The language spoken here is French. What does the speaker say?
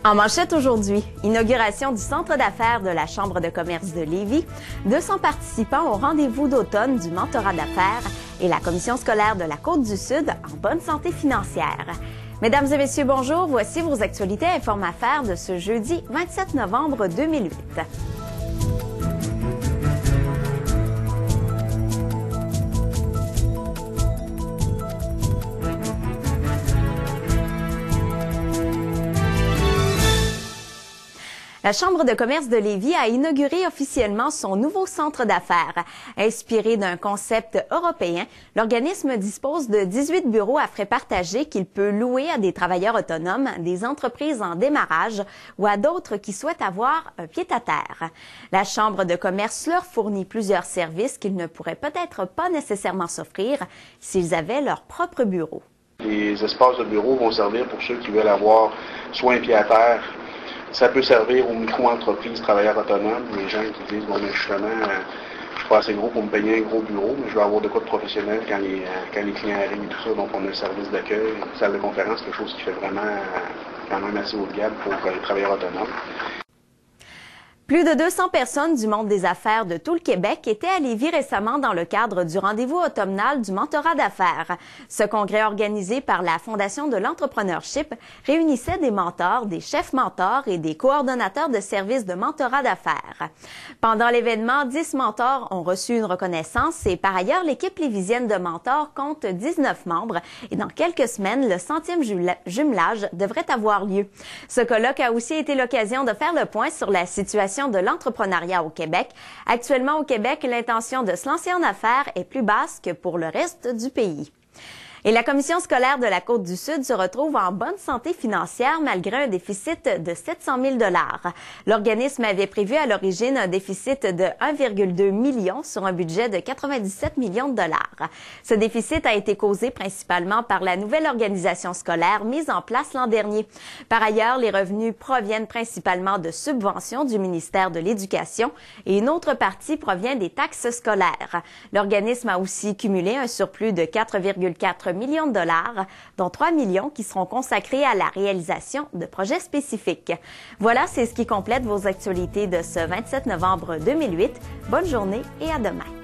En manchette aujourd'hui, inauguration du centre d'affaires de la Chambre de commerce de Lévis, 200 participants au rendez-vous d'automne du mentorat d'affaires et la commission scolaire de la Côte-du-Sud en bonne santé financière. Mesdames et messieurs, bonjour. Voici vos actualités Informe Affaires de ce jeudi 27 novembre 2008. La Chambre de commerce de Lévis a inauguré officiellement son nouveau centre d'affaires. Inspiré d'un concept européen, l'organisme dispose de 18 bureaux à frais partagés qu'il peut louer à des travailleurs autonomes, des entreprises en démarrage ou à d'autres qui souhaitent avoir un pied-à-terre. La Chambre de commerce leur fournit plusieurs services qu'ils ne pourraient peut-être pas nécessairement s'offrir s'ils avaient leur propre bureau. Les espaces de bureau vont servir pour ceux qui veulent avoir soit un pied-à-terre. Ça peut servir aux micro-entreprises, travailleurs autonomes, les gens qui disent, bon, mais justement, je suis pas assez gros pour me payer un gros bureau, mais je veux avoir de quoi de professionnel quand les clients arrivent et tout ça. Donc, on a un service d'accueil, une salle de conférence, quelque chose qui fait vraiment quand même assez haut de gamme pour les travailleurs autonomes. Plus de 200 personnes du monde des affaires de tout le Québec étaient à Lévis récemment dans le cadre du rendez-vous automnal du mentorat d'affaires. Ce congrès organisé par la Fondation de l'entrepreneurship réunissait des mentors, des chefs mentors et des coordonnateurs de services de mentorat d'affaires. Pendant l'événement, 10 mentors ont reçu une reconnaissance et par ailleurs, l'équipe lévisienne de mentors compte 19 membres et dans quelques semaines, le 100e jumelage devrait avoir lieu. Ce colloque a aussi été l'occasion de faire le point sur la situation de l'entrepreneuriat au Québec. Actuellement au Québec, l'intention de se lancer en affaires est plus basse que pour le reste du pays. Et la commission scolaire de la Côte-du-Sud se retrouve en bonne santé financière malgré un déficit de 700 000 $. L'organisme avait prévu à l'origine un déficit de 1,2 million sur un budget de 97 millions de $. Ce déficit a été causé principalement par la nouvelle organisation scolaire mise en place l'an dernier. Par ailleurs, les revenus proviennent principalement de subventions du ministère de l'Éducation et une autre partie provient des taxes scolaires. L'organisme a aussi cumulé un surplus de 4,4 millions de $, dont 3 millions qui seront consacrés à la réalisation de projets spécifiques. Voilà, c'est ce qui complète vos actualités de ce 27 novembre 2008. Bonne journée et à demain.